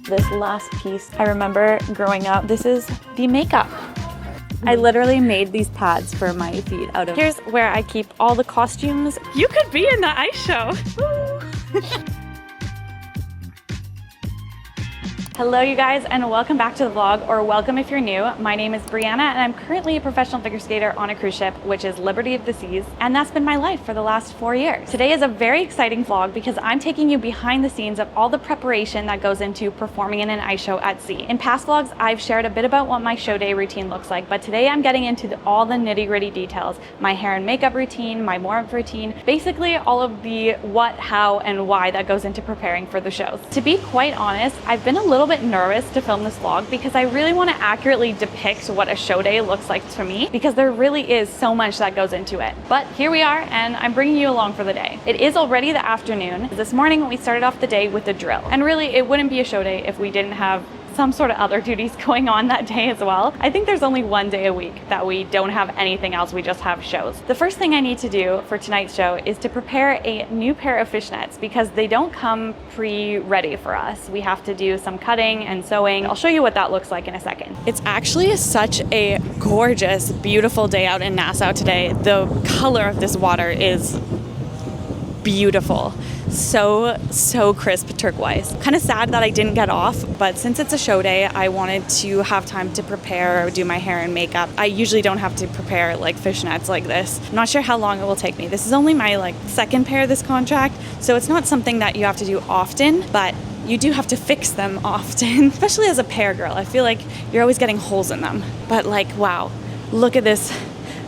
This last piece, I remember growing up, this is the makeup. I literally made these pads for my feet out of. Here's where I keep all the costumes. You could be in the ice show. Hello you guys, and welcome back to the vlog, or welcome if you're new. My name is Brianna and I'm currently a professional figure skater on a cruise ship, which is Liberty of the Seas, and that's been my life for the last 4 years. Today is a very exciting vlog because I'm taking you behind the scenes of all the preparation that goes into performing in an ice show at sea. In past vlogs, I've shared a bit about what my show day routine looks like, but today I'm getting into all the nitty-gritty details. My hair and makeup routine, my warm-up routine, basically all of the what, how, and why that goes into preparing for the shows. To be quite honest, I've been a little bit nervous to film this vlog because I really want to accurately depict what a show day looks like to me, because there really is so much that goes into it. But here we are, and I'm bringing you along for the day. It is already the afternoon. This morning we started off the day with a drill, and really it wouldn't be a show day if we didn't have some sort of other duties going on that day as well. I think there's only one day a week that we don't have anything else, we just have shows. The first thing I need to do for tonight's show is to prepare a new pair of fishnets because they don't come pre-ready for us. We have to do some cutting and sewing. I'll show you what that looks like in a second. It's actually such a gorgeous, beautiful day out in Nassau today. The color of this water is beautiful. So crisp turquoise. Kind of sad that I didn't get off, but since it's a show day, I wanted to have time to prepare, do my hair and makeup. I usually don't have to prepare like fishnets like this. I'm not sure how long it will take me. This is only my second pair this contract, so it's not something that you have to do often, but you do have to fix them often, especially as a pair girl. I feel like you're always getting holes in them. But wow, look at this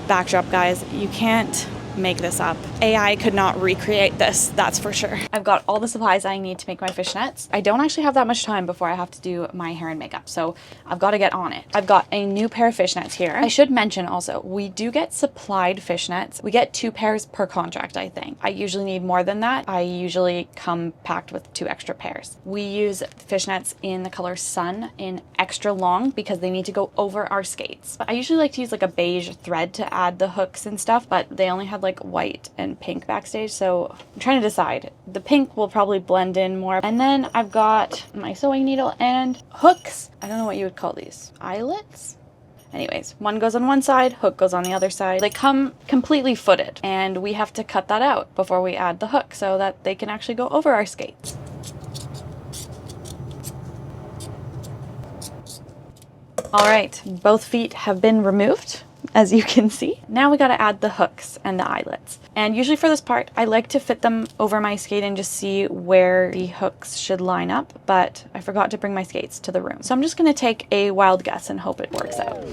backdrop, guys. You can't make this up. AI could not recreate this, that's for sure. I've got all the supplies I need to make my fishnets. I don't actually have that much time before I have to do my hair and makeup, so I've got to get on it. I've got a new pair of fishnets here. I should mention also, we do get supplied fishnets. We get 2 pairs per contract, I think. I usually need more than that. I usually come packed with 2 extra pairs. We use fishnets in the color Sun in extra long because they need to go over our skates. But I usually like to use a beige thread to add the hooks and stuff, but they only had white and pink backstage, so I'm trying to decide. The pink will probably blend in more. And then I've got my sewing needle and hooks. I don't know what you would call these. Eyelets? Anyways, one goes on one side, hook goes on the other side. They come completely footed, and we have to cut that out before we add the hook so that they can actually go over our skates. All right, both feet have been removed, as you can see. Now we got to add the hooks and the eyelets. And usually for this part, I like to fit them over my skate and just see where the hooks should line up, but I forgot to bring my skates to the room. So I'm just going to take a wild guess and hope it works out.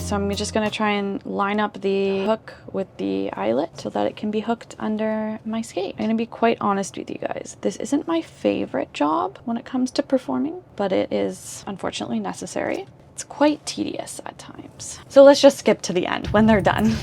So I'm just going to try and line up the hook with the eyelet so that it can be hooked under my skate. I'm going to be quite honest with you guys. This isn't my favorite job when it comes to performing, but it is unfortunately necessary. It's quite tedious at times. So let's just skip to the end when they're done.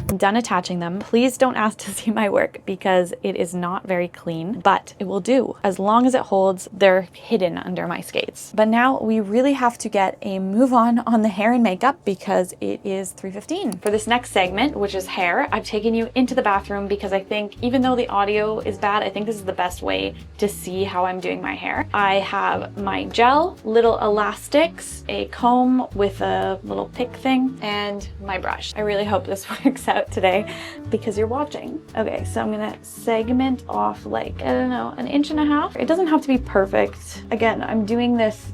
I'm done attaching them. Please don't ask to see my work because it is not very clean, but it will do. As long as it holds, they're hidden under my skates. But now we really have to get a move on the hair and makeup because it is 3:15. For this next segment, which is hair, I've taken you into the bathroom because I think even though the audio is bad, I think this is the best way to see how I'm doing my hair. I have my gel, little elastics, a comb with a little pick thing, and my brush. I really hope this works out today because you're watching. Okay, so I'm gonna segment off I don't know, 1.5 inches. It doesn't have to be perfect. Again, I'm doing this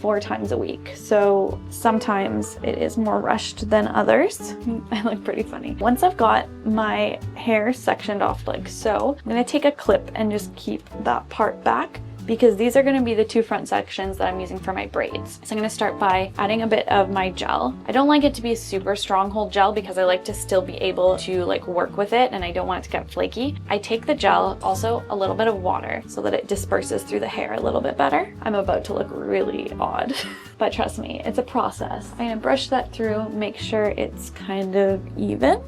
4 times a week, so sometimes it is more rushed than others. I look pretty funny. Once I've got my hair sectioned off like so, I'm gonna take a clip and just keep that part back, because these are going to be the 2 front sections that I'm using for my braids. So I'm going to start by adding a bit of my gel. I don't like it to be a super stronghold gel because I like to still be able to work with it and I don't want it to get flaky. I take the gel, also a little bit of water so that it disperses through the hair a little bit better. I'm about to look really odd, but trust me, it's a process. I'm going to brush that through, make sure it's kind of even.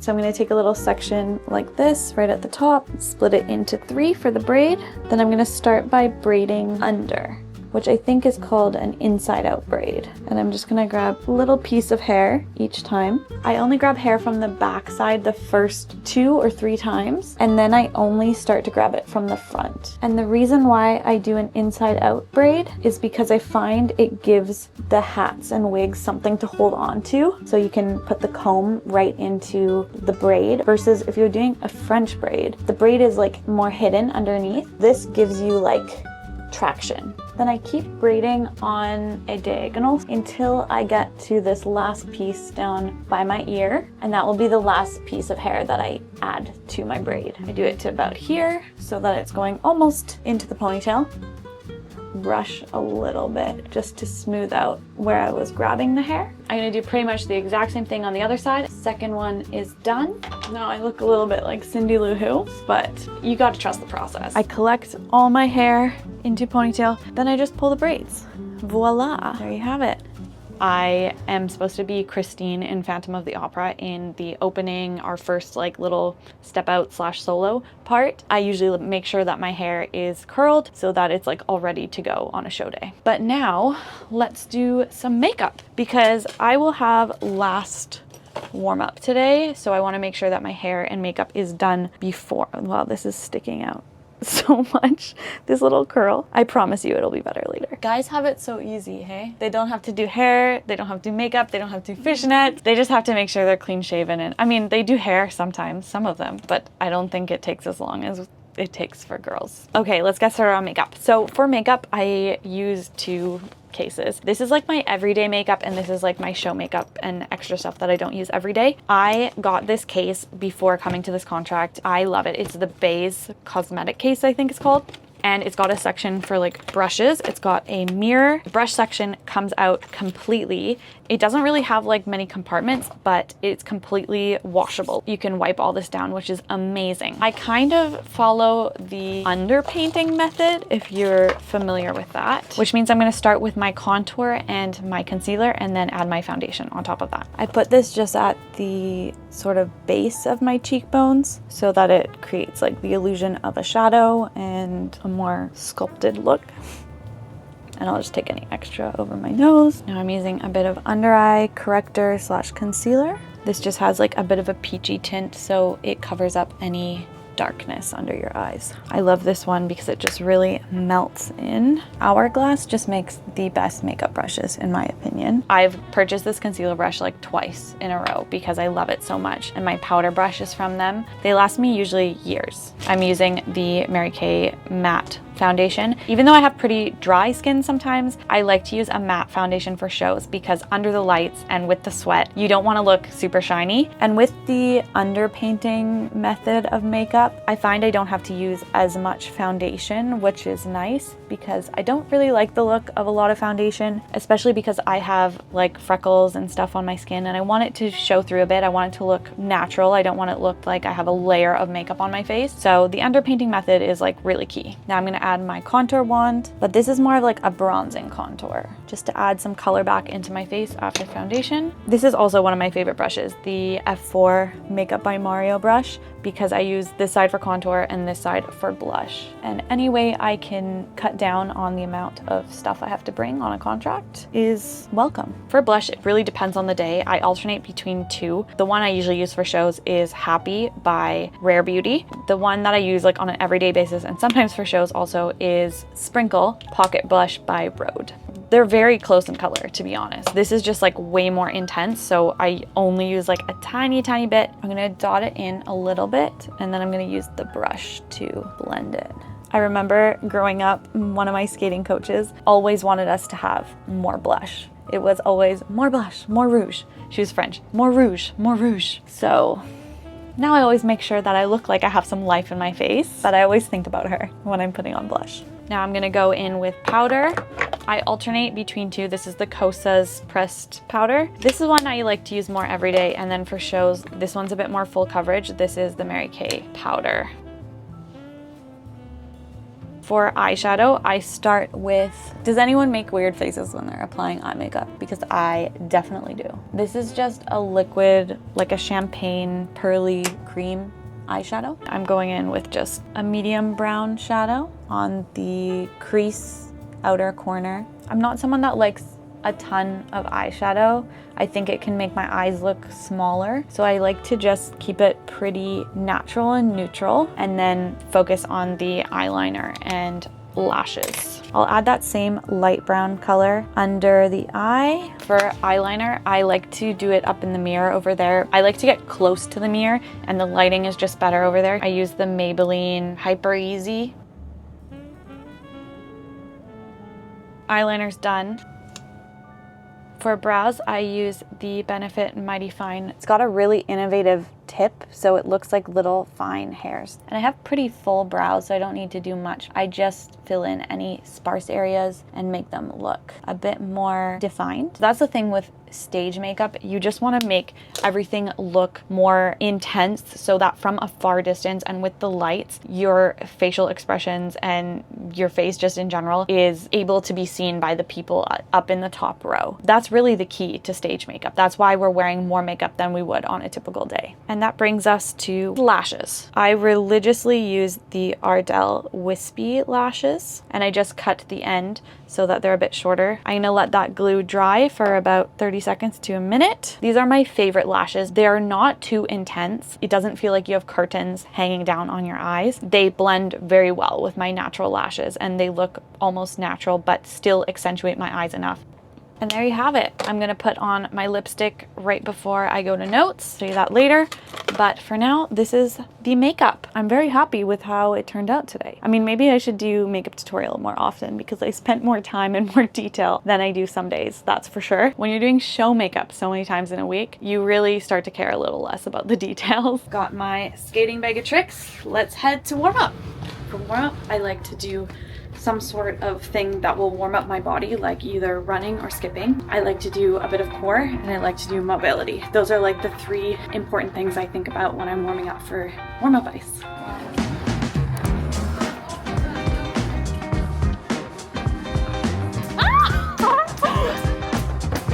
So I'm going to take a little section like this right at the top, split it into 3 for the braid. Then I'm going to start by braiding under, which I think is called an inside out braid. And I'm just gonna grab a little piece of hair each time. I only grab hair from the back side the first 2 or 3 times, and then I only start to grab it from the front. And the reason why I do an inside out braid is because I find it gives the hats and wigs something to hold on to. So you can put the comb right into the braid versus if you're doing a French braid, the braid is like more hidden underneath. This gives you like traction. Then I keep braiding on a diagonal until I get to this last piece down by my ear, and that will be the last piece of hair that I add to my braid. I do it to about here so that it's going almost into the ponytail. Brush a little bit just to smooth out where I was grabbing the hair. I'm gonna do pretty much the exact same thing on the other side. Second one is done. Now I look a little bit like Cindy Lou Who, but you gotta trust the process. I collect all my hair into ponytail, then I just pull the braids. Voila, there you have it. I am supposed to be Christine in Phantom of the Opera in the opening, our first like little step out / solo part. I usually make sure that my hair is curled so that it's like all ready to go on a show day. But now let's do some makeup because I will have last warm up today. So I want to make sure that my hair and makeup is done before. Wow, this is sticking out so much, this little curl. I promise you it'll be better later. Guys have it so easy, hey? They don't have to do hair, they don't have to do makeup, they don't have to do fishnets. They just have to make sure they're clean shaven. And I mean, they do hair sometimes, some of them, but I don't think it takes as long as it takes for girls. Okay, let's get started on makeup. So for makeup, I use 2 cases. This is like my everyday makeup and this is like my show makeup and extra stuff that I don't use every day. I got this case before coming to this contract. I love it. It's the Bays cosmetic case, I think it's called. And it's got a section for like brushes. It's got a mirror. The brush section comes out completely. It doesn't really have like many compartments, but it's completely washable. You can wipe all this down, which is amazing. I kind of follow the underpainting method, if you're familiar with that, which means I'm gonna start with my contour and my concealer and then add my foundation on top of that. I put this just at the sort of base of my cheekbones so that it creates like the illusion of a shadow and a more sculpted look. And I'll just take any extra over my nose. Now I'm using a bit of under eye corrector / concealer. This just has like a bit of a peachy tint, so it covers up any darkness under your eyes. I love this one because it just really melts in. Hourglass just makes the best makeup brushes in my opinion. I've purchased this concealer brush like twice in a row because I love it so much, and my powder brush is from them. They last me usually years. I'm using the Mary Kay matte foundation. Even though I have pretty dry skin sometimes, I like to use a matte foundation for shows because under the lights and with the sweat, you don't want to look super shiny. And with the underpainting method of makeup, I find I don't have to use as much foundation, which is nice because I don't really like the look of a lot of foundation, especially because I have like freckles and stuff on my skin and I want it to show through a bit. I want it to look natural. I don't want it to look like I have a layer of makeup on my face. So the underpainting method is like really key. Now I'm gonna add my contour wand, but this is more of like a bronzing contour, just to add some color back into my face after foundation. This is also one of my favorite brushes, the F4 Makeup by Mario brush, because I use this side for contour and this side for blush. And any way I can cut down on the amount of stuff I have to bring on a contract is welcome. For blush, it really depends on the day. I alternate between 2. The one I usually use for shows is Happy by Rare Beauty. The one that I use like on an everyday basis and sometimes for shows also is Sprinkle Pocket Blush by Rhode. They're very close in color, to be honest. This is just like way more intense, so I only use like a tiny bit. I'm gonna dot it in a little bit, and then I'm gonna use the brush to blend it. I remember growing up, one of my skating coaches always wanted us to have more blush. It was always more blush, more rouge. She was French, more rouge, more rouge. So now I always make sure that I look like I have some life in my face, but I always think about her when I'm putting on blush. Now I'm gonna go in with powder. I alternate between 2. This is the Kosas pressed powder. This is one I like to use more every day, and then for shows, this one's a bit more full coverage. This is the Mary Kay powder. For eyeshadow, I start with, does anyone make weird faces when they're applying eye makeup? Because I definitely do. This is just a liquid, like a champagne pearly cream eyeshadow. I'm going in with just a medium brown shadow on the crease outer corner. I'm not someone that likes a ton of eyeshadow. I think it can make my eyes look smaller. So I like to just keep it pretty natural and neutral and then focus on the eyeliner and lashes. I'll add that same light brown color under the eye. For eyeliner, I like to do it up in the mirror over there. I like to get close to the mirror and the lighting is just better over there. I use the Maybelline Hyper Easy. Eyeliner's done. For brows, I use the Benefit Mighty Fine. It's got a really innovative tip, so it looks like little fine hairs. And I have pretty full brows, so I don't need to do much. I just fill in any sparse areas and make them look a bit more defined. So that's the thing with stage makeup. You just want to make everything look more intense so that from a far distance and with the lights, your facial expressions and your face just in general is able to be seen by the people up in the top row. That's really the key to stage makeup. That's why we're wearing more makeup than we would on a typical day. And that brings us to lashes. I religiously use the Ardell Wispy lashes, and I just cut the end so that they're a bit shorter. I'm gonna let that glue dry for about 30 seconds to a minute. These are my favorite lashes. They're not too intense. It doesn't feel like you have curtains hanging down on your eyes. They blend very well with my natural lashes and they look almost natural but still accentuate my eyes enough. And there you have it. I'm gonna put on my lipstick right before I go to notes. Show you that later. But for now, this is the makeup. I'm very happy with how it turned out today. I mean, maybe I should do makeup tutorial more often because I spent more time and more detail than I do some days, that's for sure. When you're doing show makeup so many times in a week, you really start to care a little less about the details. Got my skating bag of tricks. Let's head to warm up. For warm up, I like to do some sort of thing that will warm up my body, like either running or skipping. I like to do a bit of core and I like to do mobility. Those are like the three important things I think about when I'm warming up for warm-up ice.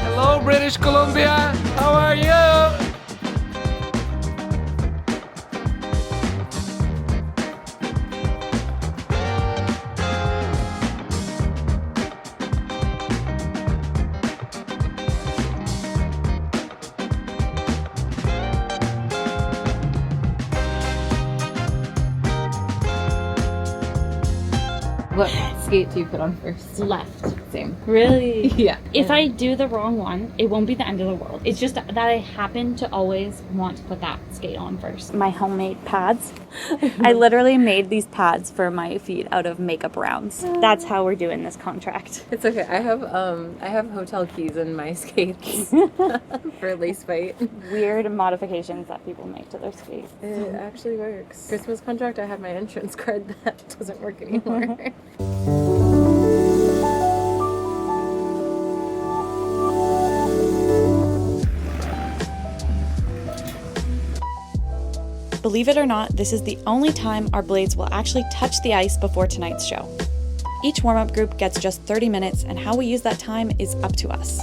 Hello, British Columbia. How are you? What skate do you put on first? Left. Same. Really? Yeah. If I do the wrong one, it won't be the end of the world. It's just that I happen to always want to put that skate on first. My homemade pads. I literally made these pads for my feet out of makeup rounds. That's how we're doing this contract. It's okay. I have hotel keys in my skates for lace fight. Weird modifications that people make to their skates. It actually works. Christmas contract, I have my entrance card that doesn't work anymore. Believe it or not, this is the only time our blades will actually touch the ice before tonight's show. Each warm-up group gets just 30 minutes, and how we use that time is up to us.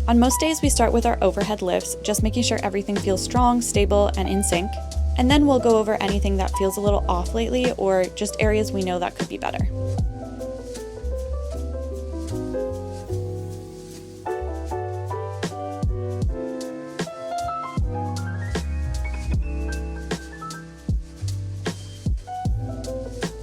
On most days, we start with our overhead lifts, just making sure everything feels strong, stable, and in sync. And then we'll go over anything that feels a little off lately, or just areas we know that could be better.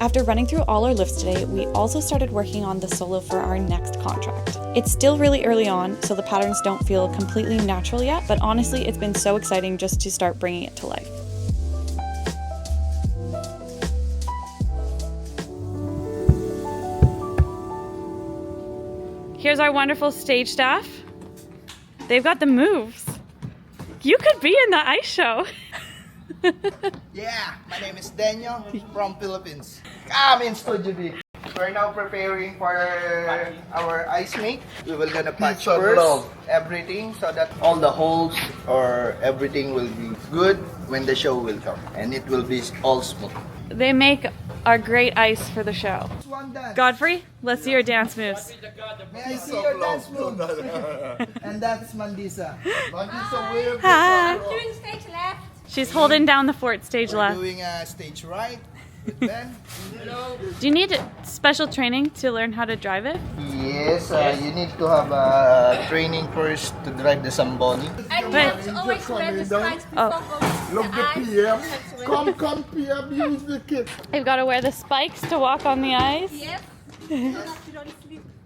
After running through all our lifts today, we also started working on the solo for our next contract. It's still really early on, so the patterns don't feel completely natural yet, but honestly, it's been so exciting just to start bringing it to life. Here's our wonderful stage staff. They've got the moves. You could be in the ice show. Yeah, my name is Daniel from Philippines. Come in Studio B. We're now preparing for our ice make. We will gonna patch first everything so that all the holes or everything will be good when the show will come, and it will be all smooth. They make our great ice for the show. One dance. Godfrey, let's see your dance moves. May I see your dance move? And that's Mandisa. Hi. Doing stage left. She's holding down the fort stage We're left. doing a stage right with Ben. Do you need special training to learn how to drive it? Yes, you need to have training first to drive the Zamboni. And Wait. you always wear the spikes Oh. before going Look, the PM. Come, PM, use the kit. I've got to wear the spikes to walk on the ice. Yep.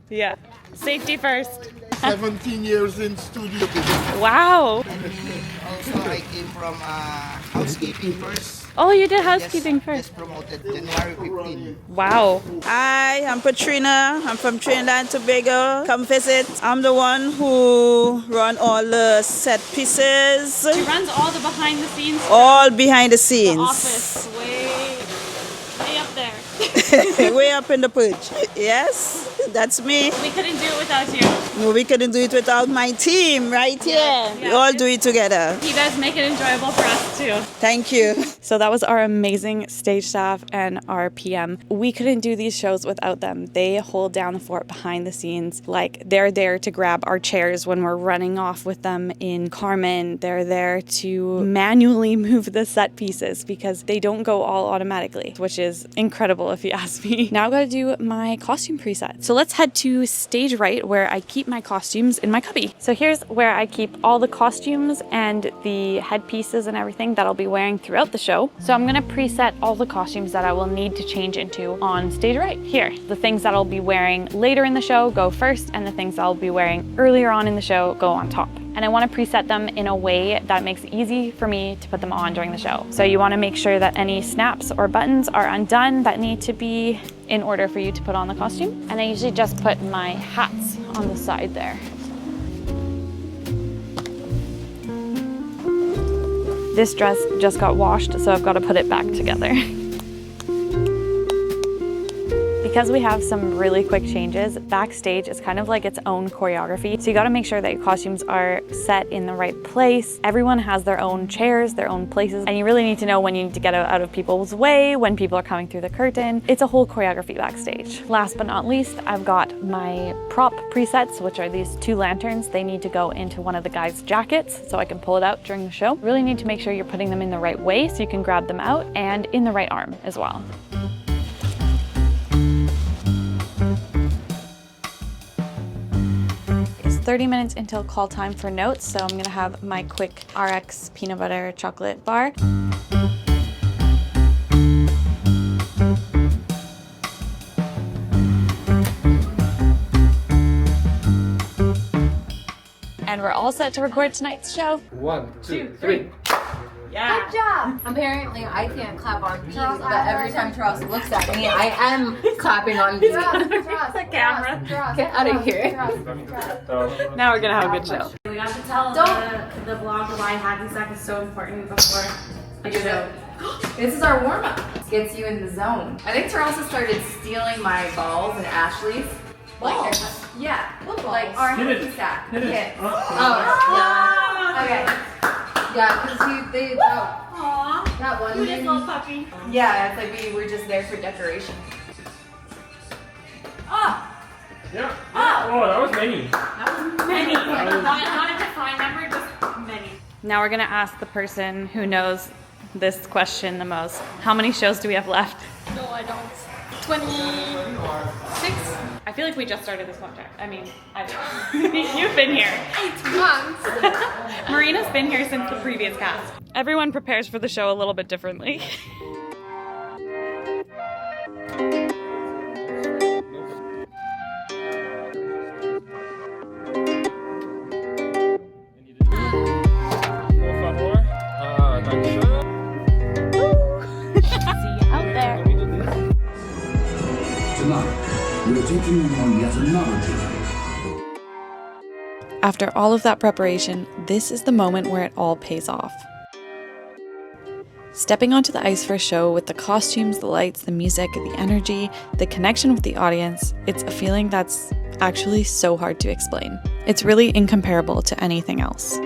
Yeah. Safety first. 17 years in studio. Wow. And also, I came from housekeeping first. Oh, you did housekeeping first. Just promoted January 15. Wow. Hi, I'm Katrina. I'm from Trinidad and Tobago. Come visit. I'm the one who run all the set pieces, She runs all the behind the scenes stuff. all behind the The scenes. office way up there. Way up in the pooch. Yes, that's me. We couldn't do it without you. No, we couldn't do it without my team right here. We yeah. all do it together. You guys make it enjoyable for us too. Thank you. So that was our amazing stage staff and our PM. We couldn't do these shows without them. They hold down the fort behind the scenes. Like, they're there to grab our chairs when we're running off with them in Carmen. They're there to manually move the set pieces because they don't go all automatically, which is incredible if you ask me. Now I've got to do my costume preset. So let's head to stage right where I keep my costumes in my cubby. So here's where I keep all the costumes and the headpieces and everything that I'll be wearing throughout the show. So I'm gonna preset all the costumes that I will need to change into on stage right here. The things that I'll be wearing later in the show go first, and the things that I'll be wearing earlier on in the show go on top. And I want to preset them in a way that makes it easy for me to put them on during the show. So you want to make sure that any snaps or buttons are undone that need to be in order for you to put on the costume. And I usually just put my hats on the side there. This dress just got washed, so I've got to put it back together. Because we have some really quick changes, backstage is kind of like its own choreography. So you gotta make sure that your costumes are set in the right place. Everyone has their own chairs, their own places, and you really need to know when you need to get out of people's way, when people are coming through the curtain. It's a whole choreography backstage. Last but not least, I've got my prop presets, which are these two lanterns. They need to go into one of the guys' jackets so I can pull it out during the show. Really need to make sure you're putting them in the right way so you can grab them out, and in the right arm as well. It's 30 minutes until call time for notes, so I'm gonna have my quick RX peanut butter chocolate bar. And we're all set to record tonight's show. 1, 2, 3. Yeah. Good job. Apparently, I can't clap on beat, but every time Charles looks at me, I am clapping on beat. The camera. Get out of here. Now we're gonna have a good show. We got to tell the vlog why hacky sack is so important before the show. This is our warm-up. Gets you in the zone. I think Charles has started stealing my balls and Ashley's. Balls? Yeah. What Like balls? our hacky sack. Kits. Oh, yeah. Okay. Yeah, because that one thing. Little puppy. Yeah, it's like we were just there for decoration. Yeah. Oh, that was many. Many. Not a defined number, just many. Now we're gonna ask the person who knows this question the most. How many shows do we have left? No, I don't. 26? I feel like we just started this contract. I mean, you've been here. 8 months. Marina's been here since the previous cast. Everyone prepares for the show a little bit differently. Tonight, we're taking you on yet another journey. After all of that preparation, this is the moment where it all pays off. Stepping onto the ice for a show with the costumes, the lights, the music, the energy, the connection with the audience, it's a feeling that's actually so hard to explain. It's really incomparable to anything else.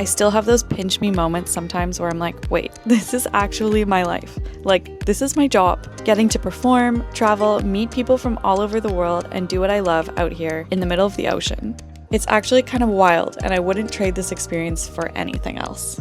still have those pinch me moments sometimes where I'm like, wait, this is actually my life. Like, this is my job. Getting to perform, travel, meet people from all over the world, and do what I love out here in the middle of the ocean. It's actually kind of wild, and I wouldn't trade this experience for anything else.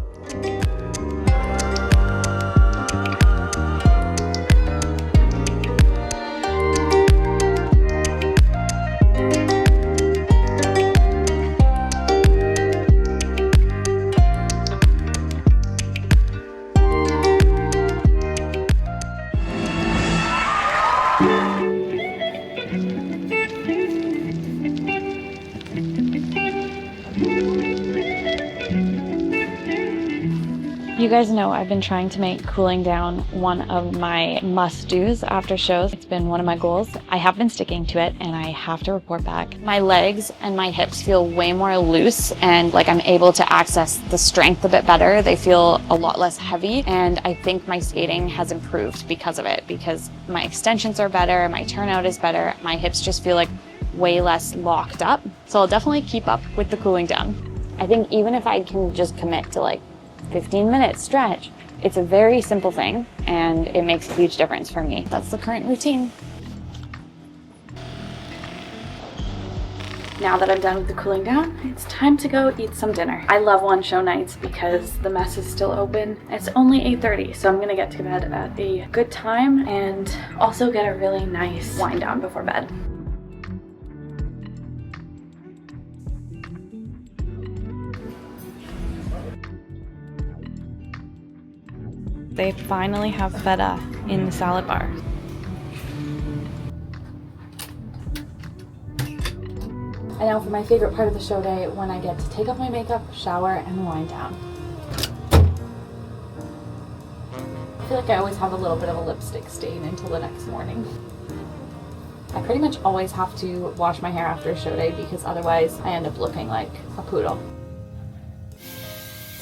You guys know I've been trying to make cooling down one of my must-dos after shows. It's been one of my goals. I have been sticking to it, and I have to report back. My legs and my hips feel way more loose, and like I'm able to access the strength a bit better. They feel a lot less heavy, and I think my skating has improved because of it, because my extensions are better, my turnout is better, my hips just feel like way less locked up. So I'll definitely keep up with the cooling down. I think even if I can just commit to like 15-minute stretch. It's a very simple thing, and it makes a huge difference for me. That's the current routine. Now that I'm done with the cooling down, it's time to go eat some dinner. I love one show nights because the mess is still open. It's only 8:30, so I'm gonna get to bed at a good time and also get a really nice wind down before bed. They finally have feta in the salad bar. And now for my favorite part of the show day, when I get to take off my makeup, shower, and wind down. I feel like I always have a little bit of a lipstick stain until the next morning. I pretty much always have to wash my hair after a show day because otherwise I end up looking like a poodle.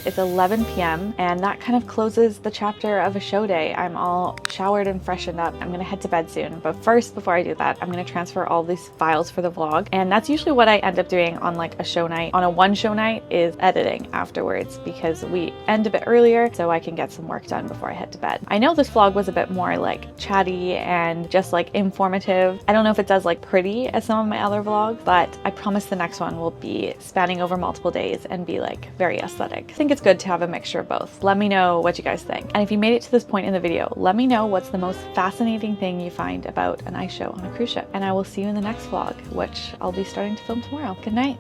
It's 11 p.m. and that kind of closes the chapter of a show day. I'm all showered and freshened up. I'm gonna head to bed soon, but first, before I do that, I'm gonna transfer all these files for the vlog, and that's usually what I end up doing on like a show night. On a one show night is editing afterwards because we end a bit earlier so I can get some work done before I head to bed. I know this vlog was a bit more like chatty and just like informative. I don't know if it's as like pretty as some of my other vlogs, but I promise the next one will be spanning over multiple days and be like very aesthetic. I think it's good to have a mixture of both. Let me know what you guys think. And if you made it to this point in the video, let me know what's the most fascinating thing you find about an ice show on a cruise ship. And I will see you in the next vlog, which I'll be starting to film tomorrow. Good night.